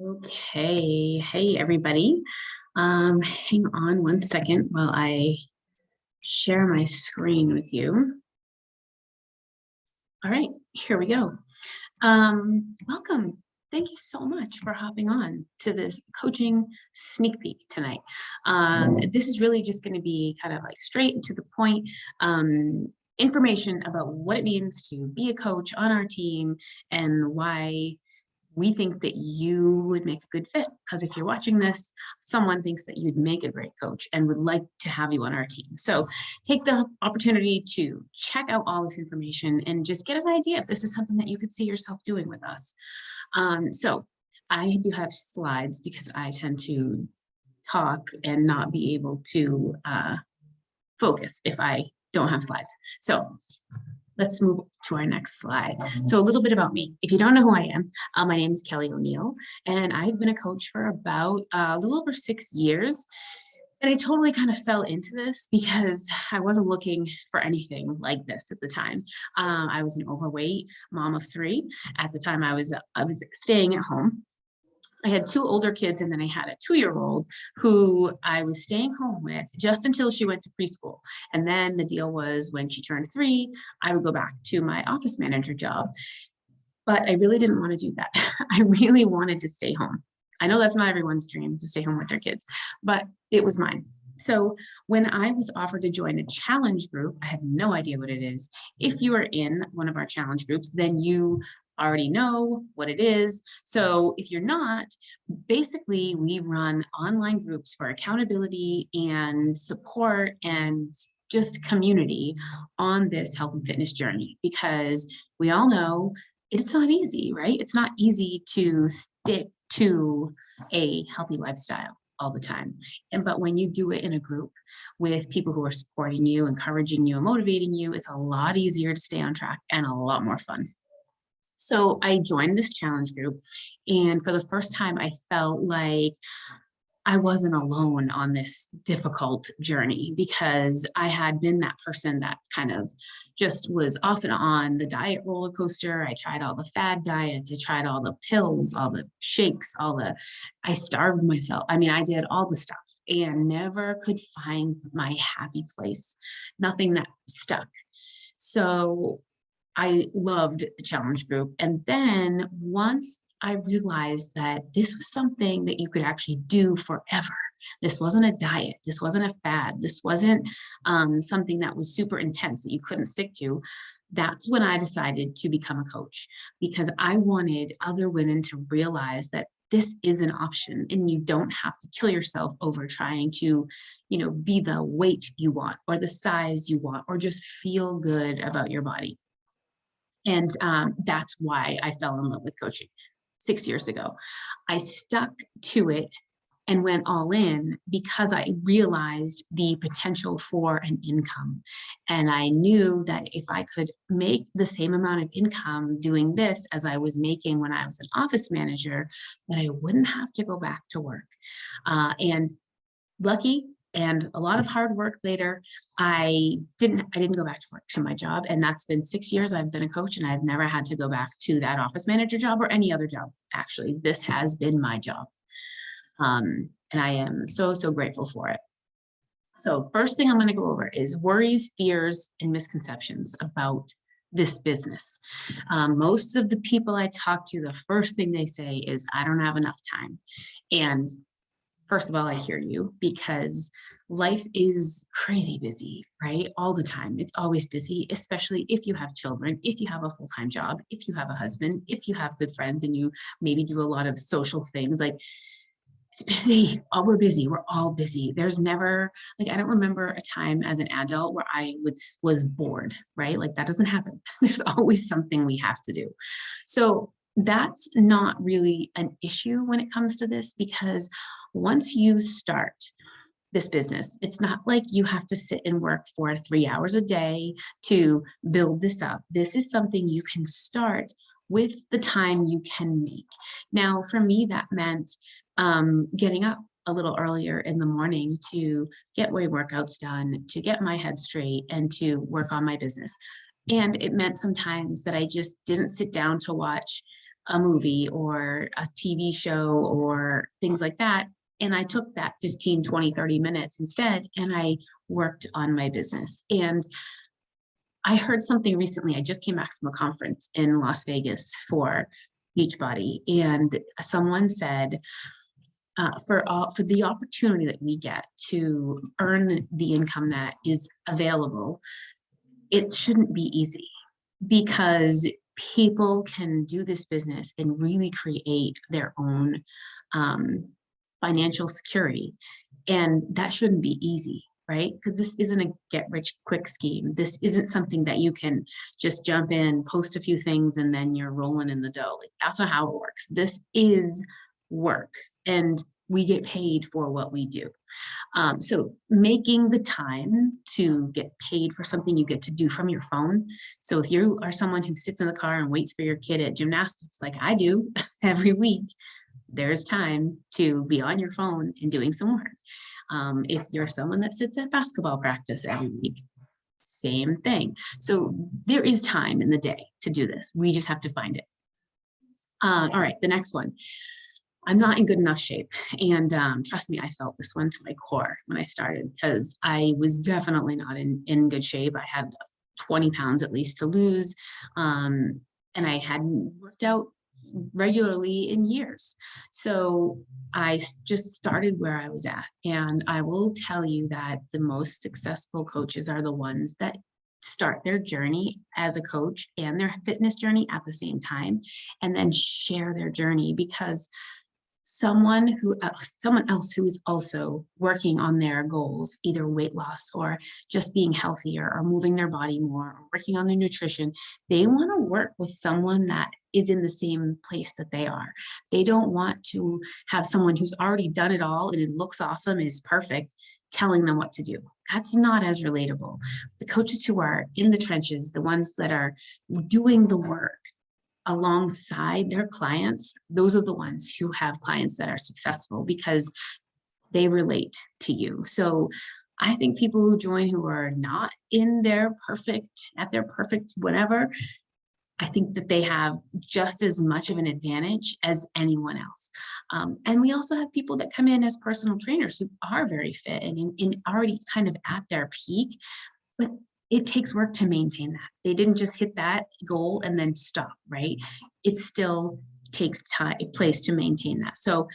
Okay. Hey, everybody. Hang on one second while I share my screen with you. All right, here we go. Welcome. Thank you so much for hopping on to this coaching sneak peek tonight. This is really just going to be kind of like straight and to the point information about what it means to be a coach on our team and why we think that you would make a good fit. Because if you're watching this, someone thinks that you'd make a great coach and would like to have you on our team. So take the opportunity to check out all this information and just get an idea if this is something that you could see yourself doing with us. So I do have slides because I tend to talk and not be able to focus if I don't have slides. So let's move to our next slide. So a little bit about me. If you don't know who I am, my name is Kelly O'Neill, and I've been a coach for about a little over 6 years. And I totally kind of fell into this because I wasn't looking for anything like this at the time. I was an overweight mom of 3. At the time, I was staying at home. I had 2 older kids, and then I had a 2-year-old who I was staying home with just until she went to preschool. And then the deal was when she turned 3, I would go back to my office manager job. But I really didn't want to do that. I really wanted to stay home. I know that's not everyone's dream to stay home with their kids, but it was mine. So when I was offered to join a challenge group, I had no idea what it is. If you are in one of our challenge groups, then you already know what it is. So if you're not, basically we run online groups for accountability and support and just community on this health and fitness journey, because we all know it's not easy, right? It's not easy to stick to a healthy lifestyle all the time. But when you do it in a group with people who are supporting you, encouraging you, and motivating you, it's a lot easier to stay on track and a lot more fun. So I joined this challenge group, and for the first time, I felt like I wasn't alone on this difficult journey, because I had been that person that kind of just was off and on the diet roller coaster. I tried all the fad diets, I tried all the pills, all the shakes, I starved myself. I mean, I did all the stuff and never could find my happy place, nothing that stuck. So I loved the challenge group. And then once I realized that this was something that you could actually do forever. This wasn't a diet. This wasn't a fad. This wasn't something that was super intense that you couldn't stick to. That's when I decided to become a coach, because I wanted other women to realize that this is an option and you don't have to kill yourself over trying to, be the weight you want or the size you want or just feel good about your body. And that's why I fell in love with coaching 6 years ago. I stuck to it and went all in because I realized the potential for an income. And I knew that if I could make the same amount of income doing this as I was making when I was an office manager, that I wouldn't have to go back to work. And lucky and a lot of hard work later, I didn't go back to work to my job. And that's been 6 years I've been a coach, and I've never had to go back to that office manager job or any other job. Actually, this has been my job. And I am so, so grateful for it. So first thing I'm going to go over is worries, fears, and misconceptions about this business. Most of the people I talk to, the first thing they say is, I don't have enough time. And first of all, I hear you, because life is crazy busy, right? All the time. It's always busy, especially if you have children, if you have a full-time job, if you have a husband, if you have good friends and you maybe do a lot of social things. Like, it's busy. We're busy. We're all busy. There's never, like, I don't remember a time as an adult where I was bored, right? Like, that doesn't happen. There's always something we have to do. So that's not really an issue when it comes to this, because once you start this business, it's not like you have to sit and work for 3 hours a day to build this up. This is something you can start with the time you can make. Now, for me, that meant getting up a little earlier in the morning to get my workouts done, to get my head straight, and to work on my business. And it meant sometimes that I just didn't sit down to watch a movie or a TV show or things like that. And I took that 15, 20, 30 minutes instead, and I worked on my business. And I heard something recently. I just came back from a conference in Las Vegas for Beachbody, and someone said, for the opportunity that we get to earn the income that is available, it shouldn't be easy, because people can do this business and really create their own financial security. And that shouldn't be easy, right? Because this isn't a get rich quick scheme. This isn't something that you can just jump in, post a few things, and then you're rolling in the dough. Like, that's not how it works. This is work, and we get paid for what we do. So making the time to get paid for something you get to do from your phone. So if you are someone who sits in the car and waits for your kid at gymnastics, like I do every week, there's time to be on your phone and doing some work. If you're someone that sits at basketball practice every week, same thing. So there is time in the day to do this. We just have to find it. All right, the next one. I'm not in good enough shape. And trust me, I felt this one to my core when I started, because I was definitely not in good shape. I had 20 pounds at least to lose. And I hadn't worked out regularly in years. So I just started where I was at. And I will tell you that the most successful coaches are the ones that start their journey as a coach and their fitness journey at the same time, and then share their journey, because someone else who is also working on their goals, either weight loss or just being healthier or moving their body more or working on their nutrition, they want to work with someone that is in the same place that they are. They don't want to have someone who's already done it all and it looks awesome and is perfect telling them what to do. That's not as relatable. The coaches who are in the trenches, the ones that are doing the work alongside their clients, those are the ones who have clients that are successful, because they relate to you. So I think people who join who are not in their perfect, at their perfect whatever, I think that they have just as much of an advantage as anyone else. And we also have people that come in as personal trainers who are very fit and already kind of at their peak, but it takes work to maintain that. They didn't just hit that goal and then stop, right? It still takes time, place to maintain that. So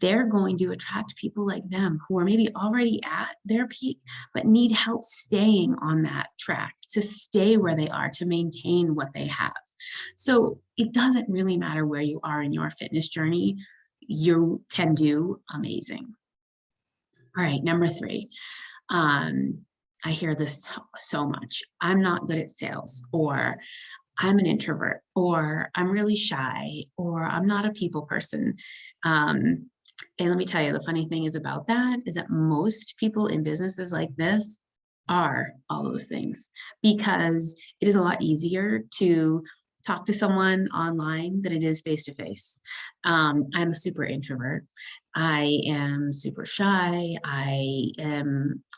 they're going to attract people like them who are maybe already at their peak, but need help staying on that track, to stay where they are, to maintain what they have. So it doesn't really matter where you are in your fitness journey, you can do amazing. All right, number 3. I hear this so much. I'm not good at sales, or I'm an introvert, or I'm really shy, or I'm not a people person. And let me tell you, the funny thing is about that is that most people in businesses like this are all those things, because it is a lot easier to talk to someone online than it is face to face. I'm a super introvert. I am super shy. I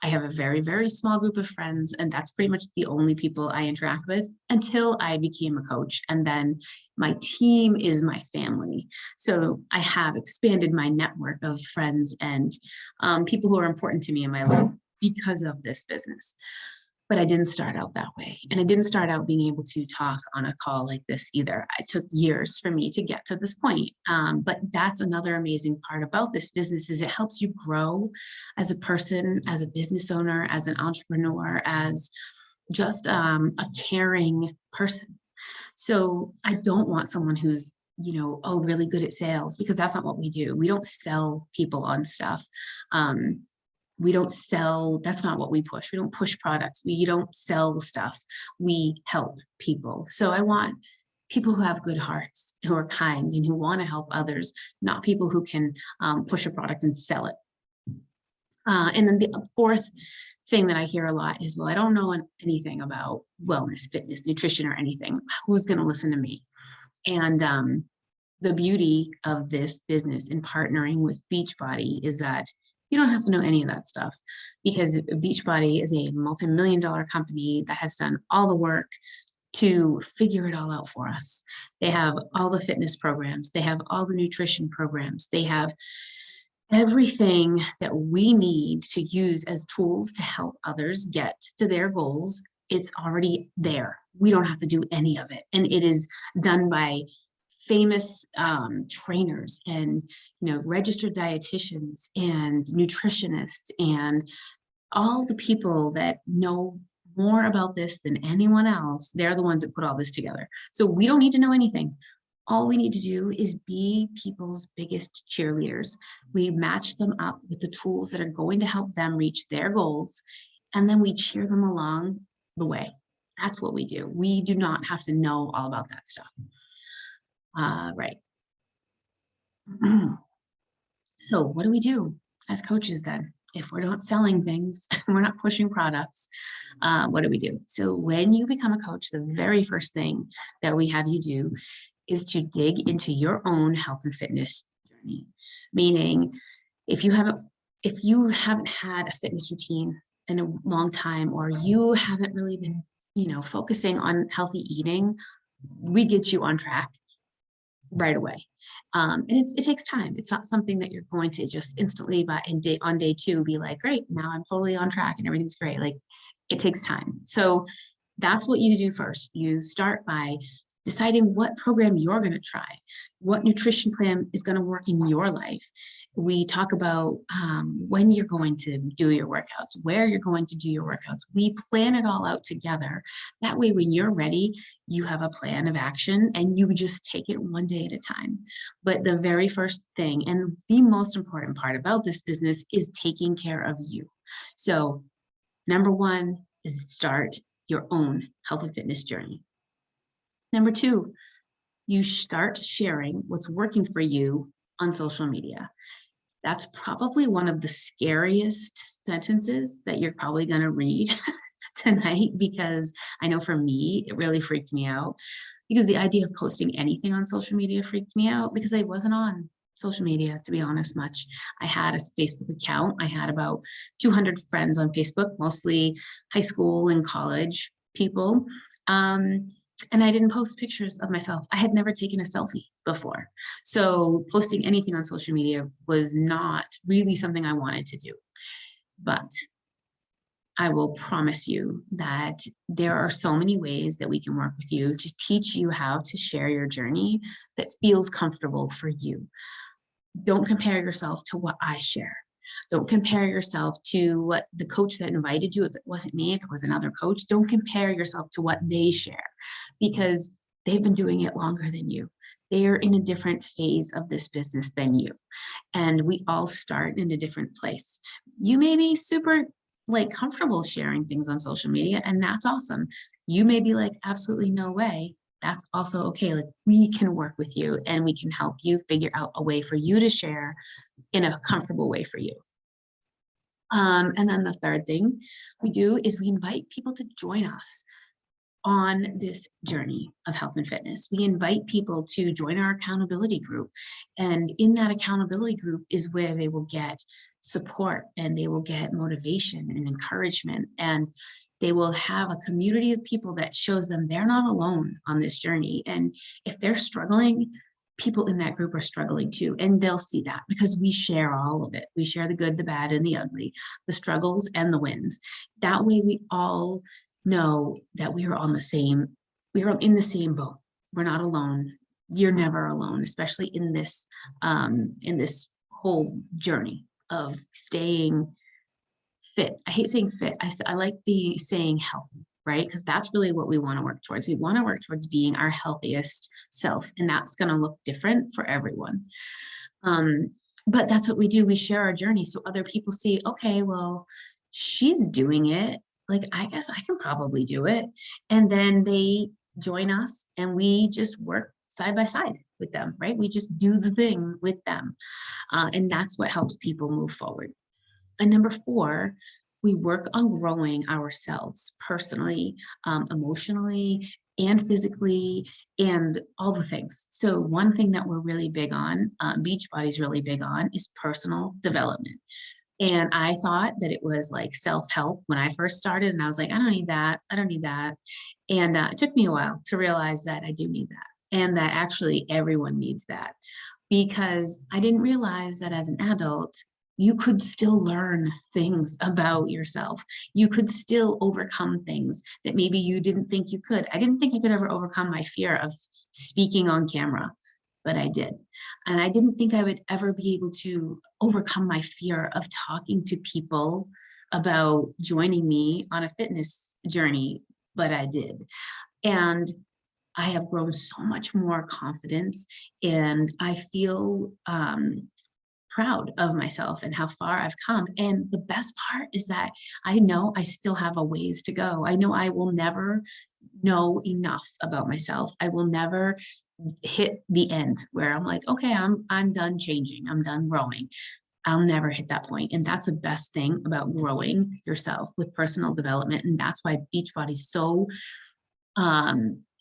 have a very, very small group of friends, and that's pretty much the only people I interact with until I became a coach. And then my team is my family. So I have expanded my network of friends and people who are important to me in my life because of this business. But I didn't start out that way. And I didn't start out being able to talk on a call like this either. It took years for me to get to this point. But that's another amazing part about this business, is it helps you grow as a person, as a business owner, as an entrepreneur, as just a caring person. So I don't want someone who's, really good at sales, because that's not what we do. We don't sell people on stuff. We don't sell, that's not what we push. We don't push products. We don't sell stuff. We help people. So I want people who have good hearts, who are kind, and who want to help others, not people who can push a product and sell it. And then the 4th thing that I hear a lot is, well, I don't know anything about wellness, fitness, nutrition, or anything. Who's going to listen to me? And the beauty of this business in partnering with Beachbody is that you don't have to know any of that stuff, because Beachbody is a multi-million-dollar company that has done all the work to figure it all out for us. They have all the fitness programs, they have all the nutrition programs, they have everything that we need to use as tools to help others get to their goals. It's already there. We don't have to do any of it. And it is done by famous trainers and registered dietitians and nutritionists and all the people that know more about this than anyone else. They're the ones that put all this together. So we don't need to know anything. All we need to do is be people's biggest cheerleaders. We match them up with the tools that are going to help them reach their goals, and then we cheer them along the way. That's what we do. We do not have to know all about that stuff. Right. So what do we do as coaches then? If we're not selling things, we're not pushing products, what do we do? So when you become a coach, the very first thing that we have you do is to dig into your own health and fitness journey. Meaning, if you haven't had a fitness routine in a long time, or you haven't really been, focusing on healthy eating, we get you on track right away. And it takes time. It's not something that you're going to just instantly on day 2 be like, great, now I'm totally on track and everything's great. Like, it takes time. So that's what you do first. You start by deciding what program you're going to try, what nutrition plan is going to work in your life. We talk about when you're going to do your workouts, where you're going to do your workouts. We plan it all out together. That way, when you're ready, you have a plan of action and you just take it one day at a time. But the very first thing and the most important part about this business is taking care of you. So number 1 is start your own health and fitness journey. Number 2, you start sharing what's working for you on social media. That's probably one of the scariest sentences that you're probably going to read tonight, because I know for me, it really freaked me out, because the idea of posting anything on social media freaked me out, because I wasn't on social media, to be honest, much. I had a Facebook account. I had about 200 friends on Facebook, mostly high school and college people. And I didn't post pictures of myself. I had never taken a selfie before. So posting anything on social media was not really something I wanted to do. But I will promise you that there are so many ways that we can work with you to teach you how to share your journey that feels comfortable for you. Don't compare yourself to what I share. Don't compare yourself to what the coach that invited you, if it wasn't me, if it was another coach, don't compare yourself to what they share, because they've been doing it longer than you. They are in a different phase of this business than you. And we all start in a different place. You may be super comfortable sharing things on social media, and that's awesome. You may be like, absolutely no way. That's also okay. Like, we can work with you and we can help you figure out a way for you to share in a comfortable way for you. And then the third thing we do is we invite people to join us on this journey of health and fitness. We invite people to join our accountability group. And in that accountability group is where they will get support, and they will get motivation and encouragement, and they will have a community of people that shows them they're not alone on this journey. And if they're struggling, people in that group are struggling too, and they'll see that because we share all of it. We share the good, the bad, and the ugly, the struggles and the wins. That way we all know that we are in the same boat. We're not alone. You're never alone, especially in this whole journey of staying fit. I hate saying fit. I like saying healthy, right? Because that's really what we want to work towards. We want to work towards being our healthiest self, and that's going to look different for everyone. But that's what we do. We share our journey so other people see, okay, well, she's doing it. Like, I guess I can probably do it. And then they join us and we just work side by side with them, right? We just do the thing with them. And that's what helps people move forward. And number 4, we work on growing ourselves personally, emotionally, and physically, and all the things. So one thing that we're really big on, Beachbody's really big on, is personal development. And I thought that it was like self-help when I first started. And I was like, I don't need that. I don't need that. And it took me a while to realize that I do need that. And that actually everyone needs that, because I didn't realize that as an adult, you could still learn things about yourself. You could still overcome things that maybe you didn't think you could. I didn't think I could ever overcome my fear of speaking on camera, but I did. And I didn't think I would ever be able to overcome my fear of talking to people about joining me on a fitness journey, but I did. And I have grown so much more confidence, and I feel proud of myself and how far I've come. And the best part is that I know I still have a ways to go. I know I will never know enough about myself. I will never hit the end where I'm like, okay, I'm done changing. I'm done growing. I'll never hit that point. And that's the best thing about growing yourself with personal development. And that's why Beachbody's so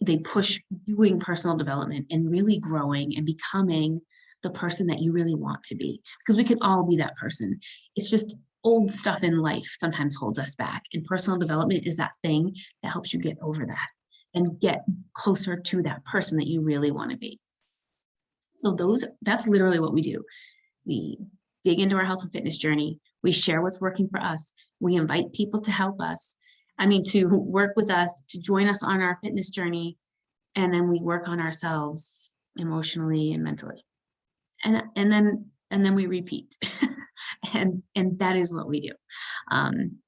they push doing personal development and really growing and becoming the person that you really want to be, because we can all be that person. It's just old stuff in life sometimes holds us back, and personal development is that thing that helps you get over that and get closer to that person that you really want to be. So that's literally what we do. We dig into our health and fitness journey. We share what's working for us. We invite people to help us. To work with us, to join us on our fitness journey. And then we work on ourselves emotionally and mentally. And then we repeat. and that is what we do. And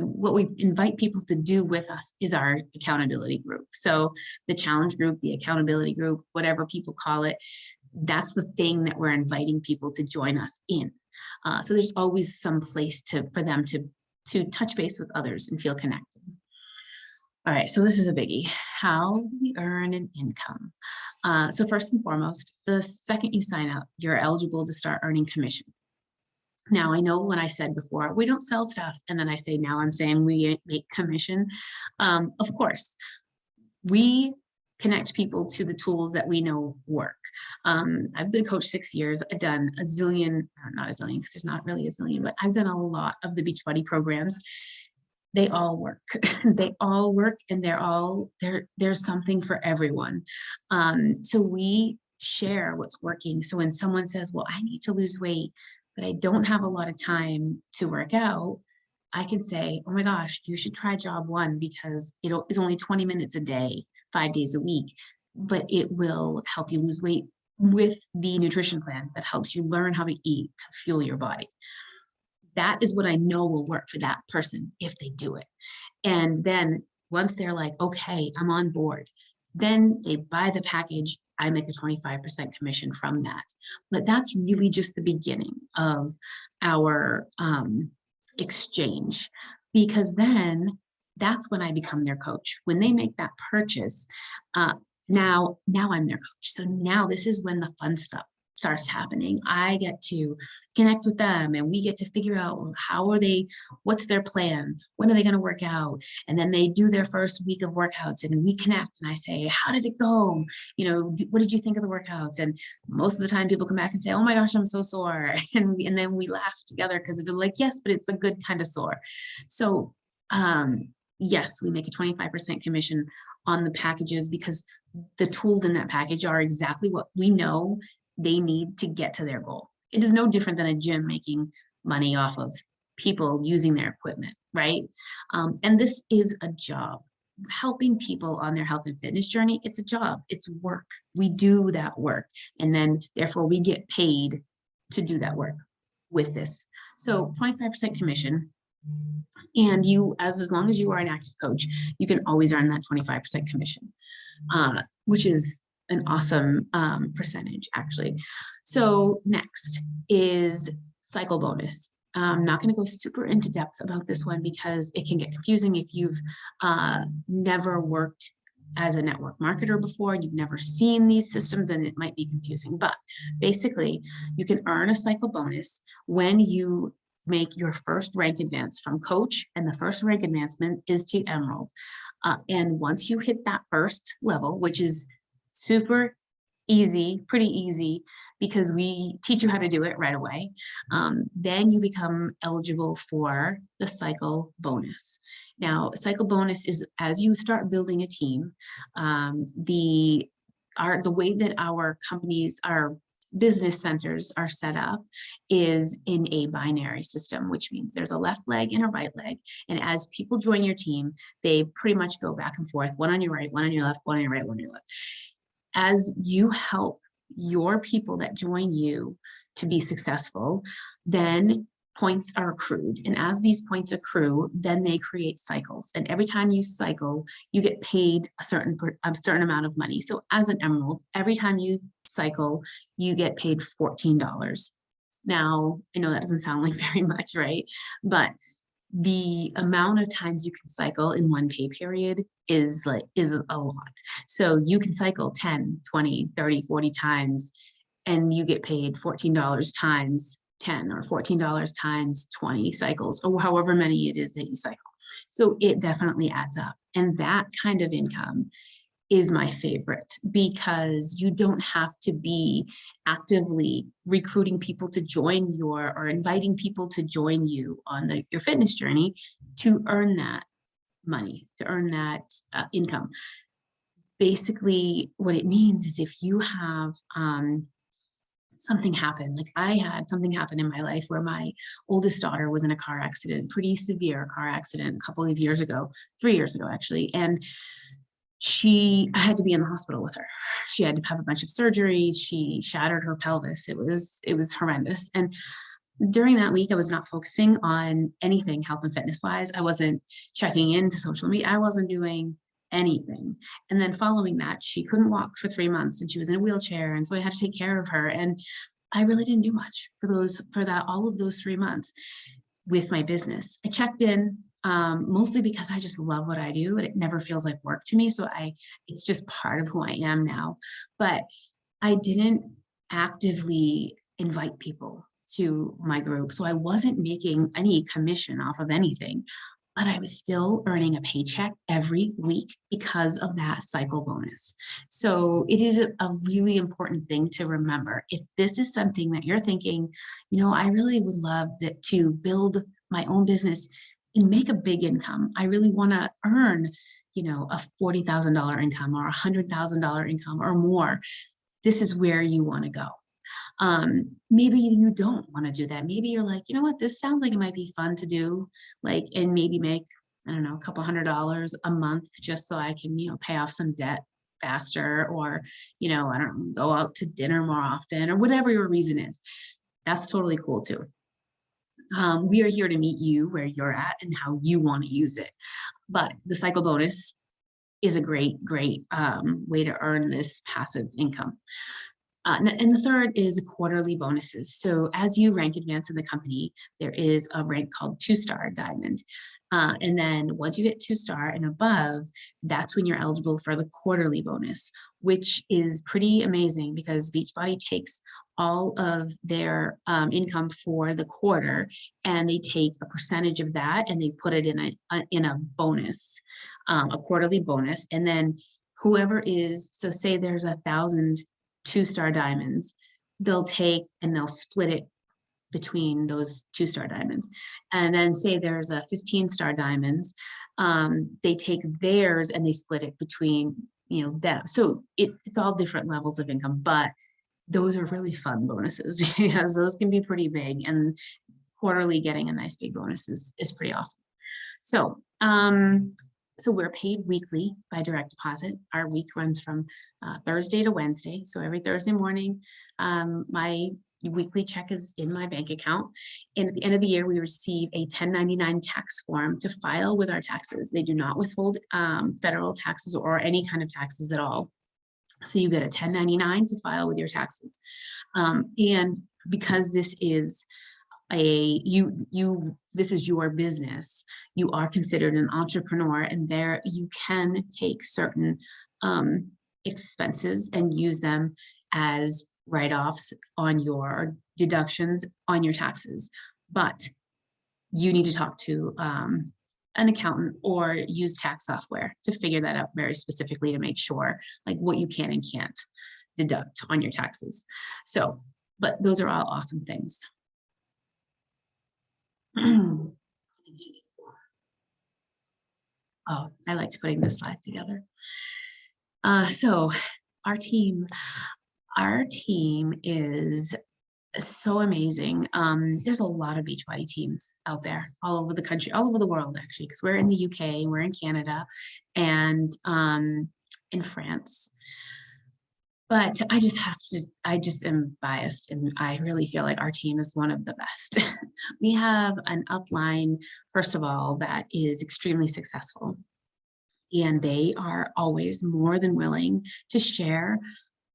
what we invite people to do with us is our accountability group. So the challenge group, the accountability group, whatever people call it, that's the thing that we're inviting people to join us in. So there's always some place for them to touch base with others and feel connected. All right, so this is a biggie. How do we earn an income? So first and foremost, the second you sign up, you're eligible to start earning commission. Now, I know when I said before, we don't sell stuff, and then I say, now I'm saying we make commission. Of course, we connect people to the tools that we know work. I've been a coach 6 years. I've done a zillion, or not a zillion, because there's not really a zillion, but I've done a lot of the Beachbody programs. They all work. They all work, and there's something for everyone. So we share what's working. So when someone says, well, I need to lose weight, but I don't have a lot of time to work out, I can say, oh my gosh, you should try job one, because it is only 20 minutes a day, 5 days a week, but it will help you lose weight with the nutrition plan that helps you learn how to eat to fuel your body. That is what I know will work for that person if they do it. And then once they're like, okay, I'm on board, then they buy the package. I make a 25% commission from that. But that's really just the beginning of our exchange, because then that's when I become their coach. When they make that purchase, now I'm their coach. So now this is when the fun stuff starts happening. I get to connect with them, and we get to figure out, what's their plan? When are they going to work out? And then they do their first week of workouts, and we connect, and I say, how did it go? What did you think of the workouts? And most of the time people come back and say, oh my gosh, I'm so sore. And then we laugh together, because they're like, yes, but it's a good kind of sore. So, yes, we make a 25% commission on the packages, because the tools in that package are exactly what we know they need to get to their goal. It is no different than a gym making money off of people using their equipment, right? And this is a job. Helping people on their health and fitness journey, it's a job, it's work. We do that work, and then therefore we get paid to do that work with this. So 25% commission. And as long as you are an active coach, you can always earn that 25% commission, which is an awesome percentage, actually. So next is cycle bonus. I'm not going to go super into depth about this one, because it can get confusing if you've never worked as a network marketer before, you've never seen these systems, and it might be confusing. But basically, you can earn a cycle bonus when you make your first rank advance from coach, and the first rank advancement is to emerald. And once you hit that first level, which is super easy, pretty easy, because we teach you how to do it right away. Then you become eligible for the cycle bonus. Now, cycle bonus is as you start building a team, the way that our companies, our business centers are set up is in a binary system, which means there's a left leg and a right leg. And as people join your team, they pretty much go back and forth, one on your right, one on your left, one on your right, one on your left. As you help your people that join you to be successful, then points are accrued. And as these points accrue, then they create cycles. And every time you cycle, you get paid a certain amount of money. So as an emerald, every time you cycle, you get paid $14. Now, I know that doesn't sound like very much, right? But the amount of times you can cycle in one pay period is a lot. So you can cycle 10, 20, 30, 40 times, and you get paid $14 times 10 or $14 times 20 cycles, or however many it is that you cycle. So it definitely adds up. And that kind of income is my favorite, because you don't have to be actively recruiting people to join or inviting people to join you on your fitness journey to earn that money, to earn that income. Basically, what it means is if you have something happen, like I had something happen in my life where my oldest daughter was in a car accident, pretty severe car accident a couple of years ago, 3 years ago actually, and I had to be in the hospital with her. She had to have a bunch of surgeries. She shattered her pelvis. It was horrendous. And during that week, I was not focusing on anything health and fitness wise. I wasn't checking into social media. I wasn't doing anything. And then following that, she couldn't walk for 3 months and she was in a wheelchair. And so I had to take care of her. And I really didn't do much for all of those 3 months with my business. I checked in, mostly because I just love what I do and it never feels like work to me. So it's just part of who I am now. But I didn't actively invite people to my group. So I wasn't making any commission off of anything, but I was still earning a paycheck every week because of that cycle bonus. So it is a really important thing to remember. If this is something that you're thinking, I really would love to build my own business and make a big income. I really want to earn, a $40,000 income or $100,000 income or more. This is where you want to go. Maybe you don't want to do that. Maybe you're like, this sounds like it might be fun to do, and maybe make, I don't know, a couple $100 a month just so I can, pay off some debt faster, or, I don't know, go out to dinner more often, or whatever your reason is. That's totally cool too. We are here to meet you where you're at and how you want to use it. But the cycle bonus is a great way to earn this passive income. And the third is quarterly bonuses. So as you rank advance in the company, there is a rank called 2-star diamond. And then once you hit 2-star and above, that's when you're eligible for the quarterly bonus, which is pretty amazing because Beachbody takes all of their income for the quarter and they take a percentage of that and they put it in a bonus, a quarterly bonus. And then whoever so say there's 1,000 2-star diamonds, they'll take and they'll split it between those 2-star diamonds. And then say there's a 15-star diamonds, they take theirs and they split it between, them. So it's all different levels of income, but those are really fun bonuses because those can be pretty big, and quarterly getting a nice big bonus is pretty awesome. So, so we're paid weekly by direct deposit. Our week runs from Thursday to Wednesday. So every Thursday morning, my weekly check is in my bank account. And at the end of the year, we receive a 1099 tax form to file with our taxes. They do not withhold federal taxes or any kind of taxes at all. So you get a 1099 to file with your taxes. And because this is this is your business, you are considered an entrepreneur, and there you can take certain expenses and use them as write-offs on your deductions on your taxes. But you need to talk to an accountant or use tax software to figure that out very specifically to make sure what you can and can't deduct on your taxes. So, but those are all awesome things. Oh, I liked putting this slide together. So our team is so amazing. There's a lot of Beachbody teams out there all over the country, all over the world, actually, because we're in the UK, we're in Canada, and in France. But I just am biased, and I really feel like our team is one of the best. We have an upline, first of all, that is extremely successful, and they are always more than willing to share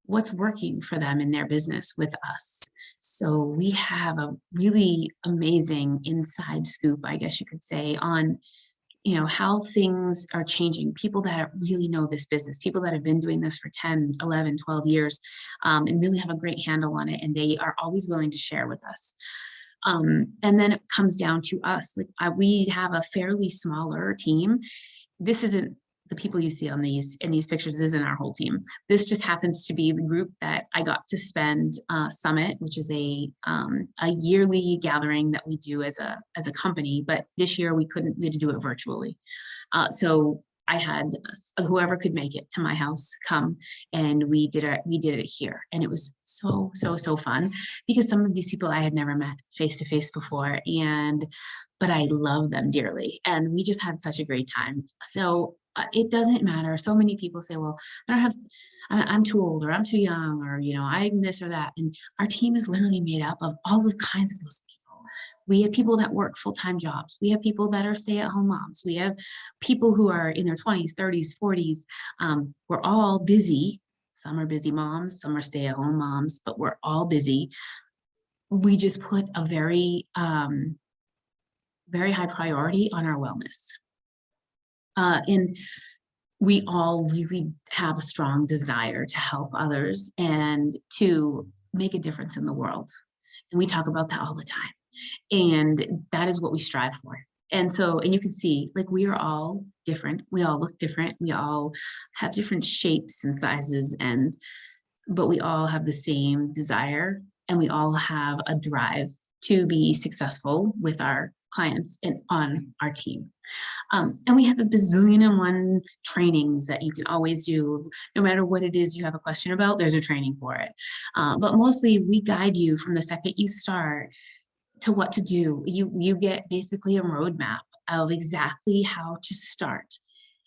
what's working for them in their business with us. So we have a really amazing inside scoop, I guess you could say, on how things are changing. People that really know this business, people that have been doing this for 10, 11, 12 years, and really have a great handle on it. And they are always willing to share with us. And then it comes down to us. Like we have a fairly smaller team. This isn't the people you see on these pictures isn't our whole team. This just happens to be the group that I got to spend Summit, which is a yearly gathering that we do as a company. But this year we had to do it virtually. So I had whoever could make it to my house come, and we did it here, and it was so fun, because some of these people I had never met face to face before, but I love them dearly, and we just had such a great time. So it doesn't matter. So many people say, well, I'm too old, or I'm too young, or, I'm this or that. And our team is literally made up of all kinds of those people. We have people that work full-time jobs. We have people that are stay-at-home moms. We have people who are in their 20s, 30s, 40s. We're all busy. Some are busy moms, some are stay-at-home moms, but we're all busy. We just put a very, very high priority on our wellness. And we all really have a strong desire to help others and to make a difference in the world. And we talk about that all the time. And that is what we strive for. And you can see, like, we are all different. We all look different. We all have different shapes and sizes, but we all have the same desire, and we all have a drive to be successful with our clients and on our team. And we have a bazillion and one trainings that you can always do. No matter what it is you have a question about, there's a training for it. But mostly we guide you from the second you start to what to do. You get basically a roadmap of exactly how to start,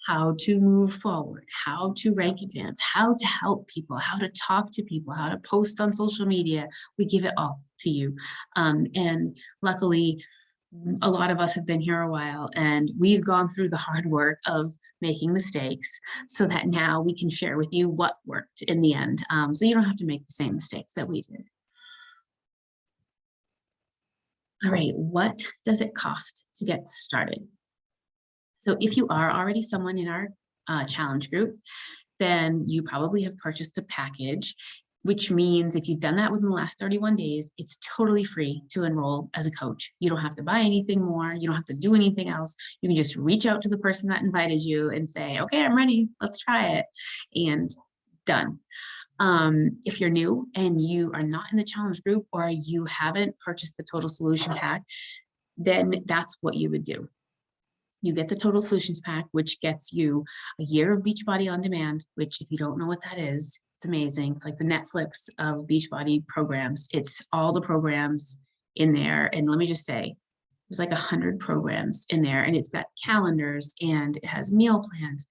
how to move forward, how to rank advance, how to help people, how to talk to people, how to post on social media. We give it all to you. And luckily, a lot of us have been here a while, and we've gone through the hard work of making mistakes so that now we can share with you what worked in the end. So you don't have to make the same mistakes that we did. All right, what does it cost to get started? So if you are already someone in our challenge group, then you probably have purchased a package, which means if you've done that within the last 31 days, it's totally free to enroll as a coach. You don't have to buy anything more. You don't have to do anything else. You can just reach out to the person that invited you and say, okay, I'm ready. Let's try it. And done. If you're new and you are not in the challenge group, or you haven't purchased the Total Solution Pack, then that's what you would do. You get the Total Solutions Pack, which gets you a year of Beachbody On Demand, which, if you don't know what that is, it's amazing. It's like the Netflix of Beachbody programs. It's all the programs in there. And let me just say, there's like 100 programs in there, and it's got calendars and it has meal plans.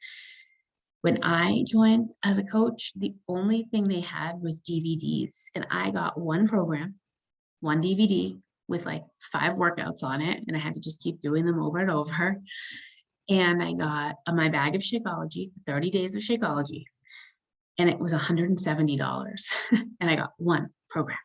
When I joined as a coach, the only thing they had was DVDs, and I got one program, one DVD with like 5 workouts on it, and I had to just keep doing them over and over. And I got my bag of Shakeology, 30 days of Shakeology, and it was $170. And I got one program.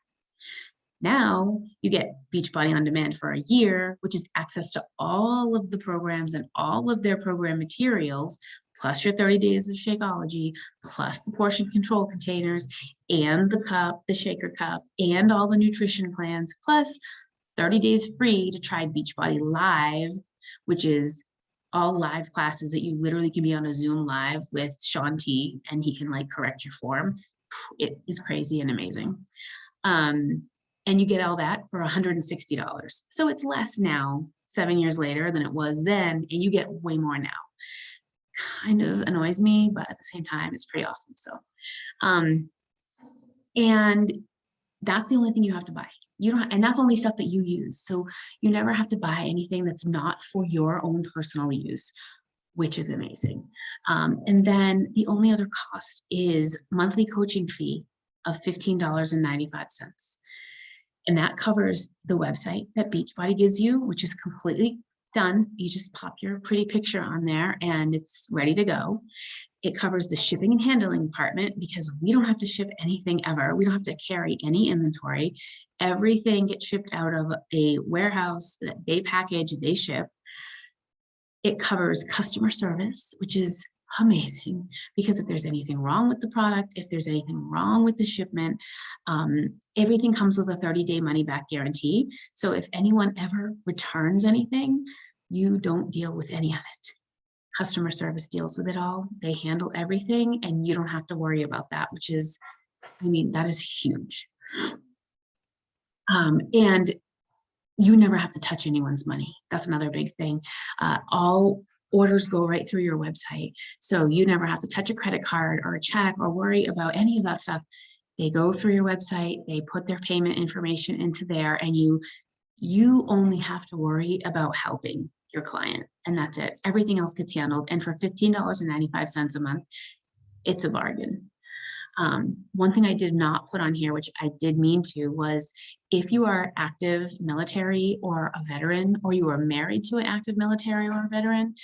Now you get Beachbody On Demand for a year, which is access to all of the programs and all of their program materials, plus your 30 days of Shakeology, plus the portion control containers, and the cup, the shaker cup, and all the nutrition plans, plus 30 days free to try Beachbody Live, which is all live classes that you literally can be on a Zoom live with Sean T, and he can like correct your form. it is crazy and amazing. And you get all that for $160. So it's less now, 7 years later, than it was then, and you get way more now. Kind of annoys me, but at the same time, it's pretty awesome. So, and that's the only thing you have to buy. You don't, and that's only stuff that you use. So you never have to buy anything that's not for your own personal use, which is amazing. And then the only other cost is monthly coaching fee of $15.95. And that covers the website that Beachbody gives you, which is completely done. You just pop your pretty picture on there and it's ready to go. It covers the shipping and handling department because we don't have to ship anything ever. We don't have to carry any inventory. Everything gets shipped out of a warehouse that they package, they ship. It covers customer service, which is amazing because if there's anything wrong with the product, if there's anything wrong with the shipment, everything comes with a 30-day money back guarantee. So if anyone ever returns anything, you don't deal with any of it. Customer service deals with it all. They handle everything and you don't have to worry about that, which is, I mean, that is huge. And you never have to touch anyone's money. That's another big thing. All orders go right through your website. So you never have to touch a credit card or a check or worry about any of that stuff. They go through your website, they put their payment information into there, and you only have to worry about helping your client, and that's it. Everything else gets handled. And for $15.95 a month, it's a bargain. One thing I did not put on here, which I did mean to, was if you are active military or a veteran, or you are married to an active military or a veteran,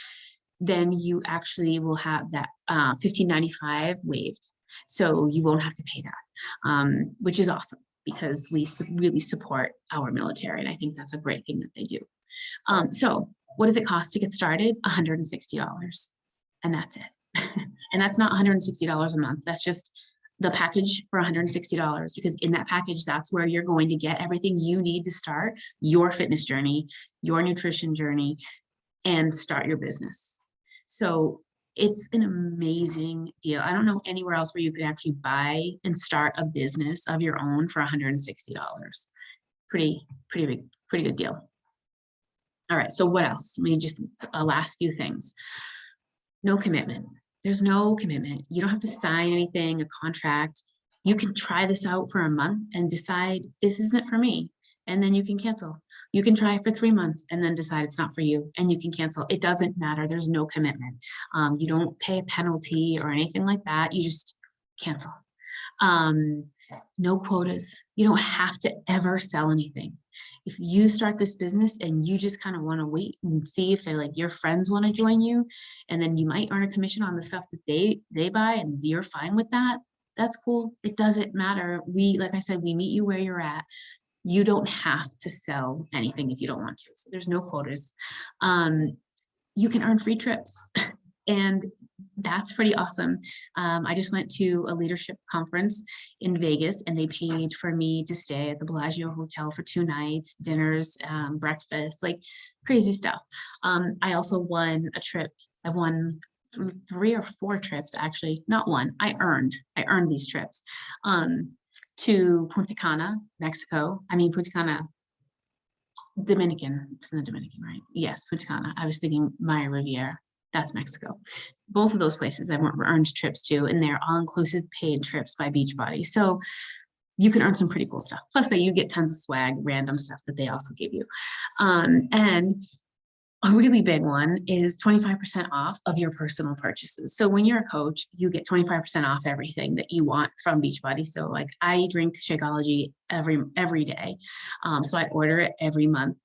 then you actually will have that $15.95 waived. So you won't have to pay that, which is awesome because we really support our military. And I think that's a great thing that they do. So what does it cost to get started? $160. And that's it. And that's not $160 a month. That's just the package for $160, because in that package, that's where you're going to get everything you need to start your fitness journey, your nutrition journey, and start your business. So it's an amazing deal. I don't know anywhere else where you could actually buy and start a business of your own for $160. Pretty good deal. All right, so what else? Let me just, last few things. No commitment. There's no commitment. You don't have to sign anything, a contract. You can try this out for a month and decide this isn't for me, and then you can cancel. You can try it for 3 months and then decide it's not for you, and you can cancel. It doesn't matter. There's no commitment. You don't pay a penalty or anything like that. You just cancel. No quotas. You don't have to ever sell anything. If you start this business and you just kind of want to wait and see if they're like your friends want to join you, and then you might earn a commission on the stuff that they buy and you're fine with that, that's cool. It doesn't matter. Like I said, we meet you where you're at. You don't have to sell anything if you don't want to. So there's no quotas. You can earn free trips. And that's pretty awesome. I just went to a leadership conference in Vegas, and they paid for me to stay at the Bellagio Hotel for 2 nights, dinners, breakfast, like crazy stuff. I also won a trip. I won 3 or 4 trips, actually, not one. I earned these trips to Punta Cana, Mexico. I mean, Punta Cana, Dominican. It's in the Dominican, right? Yes, Punta Cana. I was thinking Maya Riviera. That's Mexico. Both of those places I've earned trips to, and they're all-inclusive paid trips by Beachbody. So you can earn some pretty cool stuff. Plus that you get tons of swag, random stuff that they also give you. And a really big one is 25% off of your personal purchases. So when you're a coach, you get 25% off everything that you want from Beachbody. So like I drink Shakeology every day. So I order it every month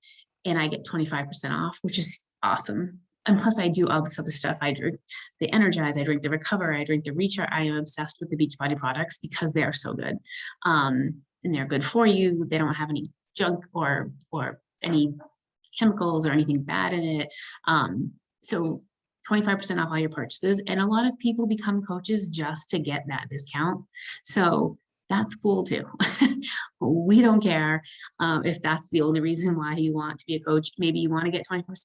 and I get 25% off, which is awesome. And plus I do all this other stuff. I drink the Energize, I drink the Recover, I drink the Recharge. I am obsessed with the Beachbody products because they are so good. And they're good for you. They don't have any junk or any chemicals or anything bad in it. So 25% off all your purchases. And a lot of people become coaches just to get that discount. So that's cool too. We don't care if that's the only reason why you want to be a coach. Maybe you want to get 25%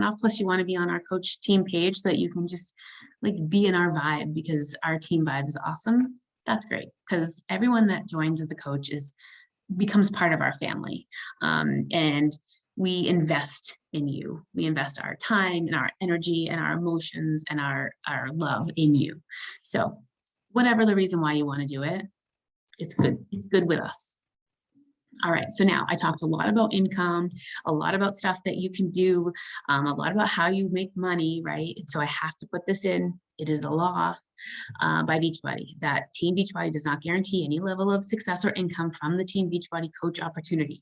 off, plus you want to be on our coach team page so that you can just like be in our vibe, because our team vibe is awesome. That's great, because everyone that joins as a coach becomes part of our family. And we invest in you. We invest our time and our energy and our emotions and our love in you. So whatever the reason why you want to do it, it's good. It's good with us. All right, so now I talked a lot about income, a lot about stuff that you can do, a lot about how you make money, right? And so I have to put this in. It is a law by Beachbody that Team Beachbody does not guarantee any level of success or income from the Team Beachbody coach opportunity.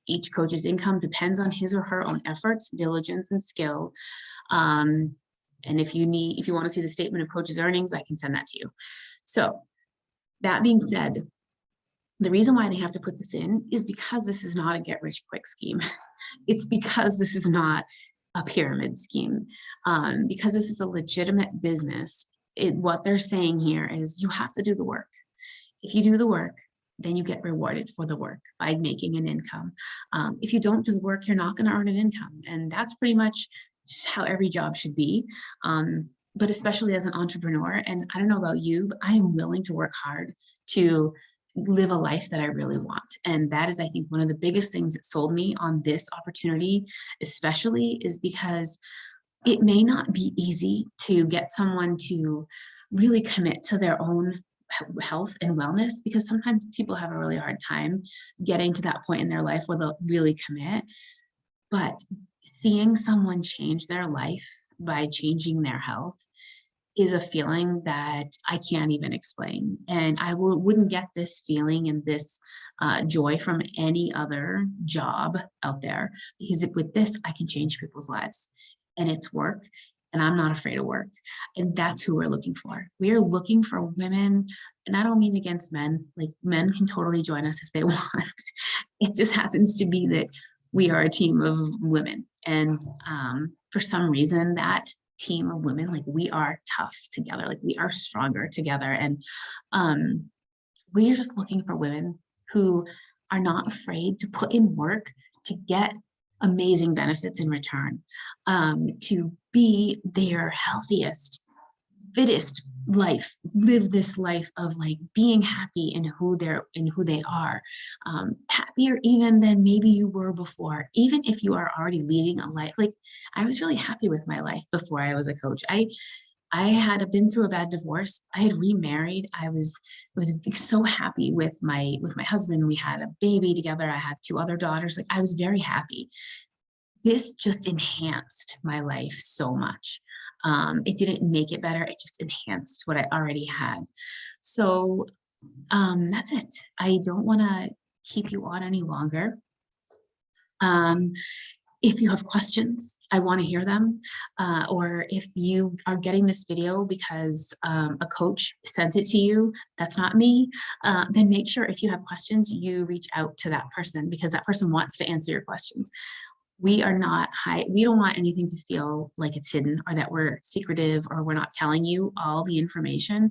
Each coach's income depends on his or her own efforts, diligence, and skill. And if you want to see the statement of coach's earnings, I can send that to you. So that being said, the reason why they have to put this in is because this is not a get rich quick scheme. It's because this is not a pyramid scheme. Because this is a legitimate business, what they're saying here is you have to do the work. If you do the work, then you get rewarded for the work by making an income. If you don't do the work, you're not going to earn an income. And that's pretty much how every job should be. But especially as an entrepreneur, and I don't know about you, but I am willing to work hard to live a life that I really want. And that is, I think, one of the biggest things that sold me on this opportunity, especially, is because it may not be easy to get someone to really commit to their own health and wellness, because sometimes people have a really hard time getting to that point in their life where they'll really commit. But seeing someone change their life by changing their health is a feeling that I can't even explain. And I wouldn't get this feeling and this joy from any other job out there, because with this, I can change people's lives, and it's work, and I'm not afraid of work. And that's who we're looking for. We are looking for women, and I don't mean against men. Like, men can totally join us if they want. It just happens to be that we are a team of women. And for some reason, that team of women, like, we are tough together, like we are stronger together. And we are just looking for women who are not afraid to put in work to get amazing benefits in return, to be their healthiest, fittest life, live this life of like being happy in who they are, happier even than maybe you were before. Even if you are already leading a life, like, I was really happy with my life before I was a coach. I had been through a bad divorce. I had remarried. I was so happy with my husband. We had a baby together. I had 2 other daughters. Like, I was very happy. This just enhanced my life so much. It didn't make it better. It just enhanced what I already had. So that's it. I don't want to keep you on any longer. If you have questions, I want to hear them. Or if you are getting this video because a coach sent it to you, that's not me, then make sure if you have questions, you reach out to that person, because that person wants to answer your questions. We don't want anything to feel like it's hidden or that we're secretive or we're not telling you all the information,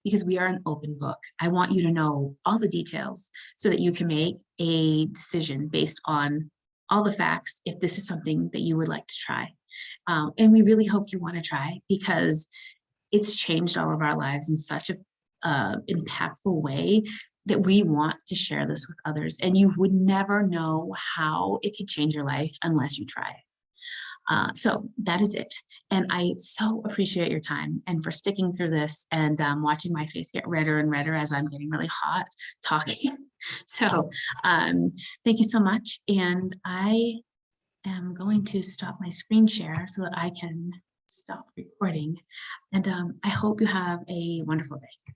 because we are an open book. I want you to know all the details so that you can make a decision based on all the facts if this is something that you would like to try. And we really hope you want to try, because it's changed all of our lives in such a impactful way that we want to share this with others. And you would never know how it could change your life unless you try. So that is it. And I so appreciate your time and for sticking through this and watching my face get redder and redder as I'm getting really hot talking. So thank you so much. And I am going to stop my screen share so that I can stop recording. And I hope you have a wonderful day.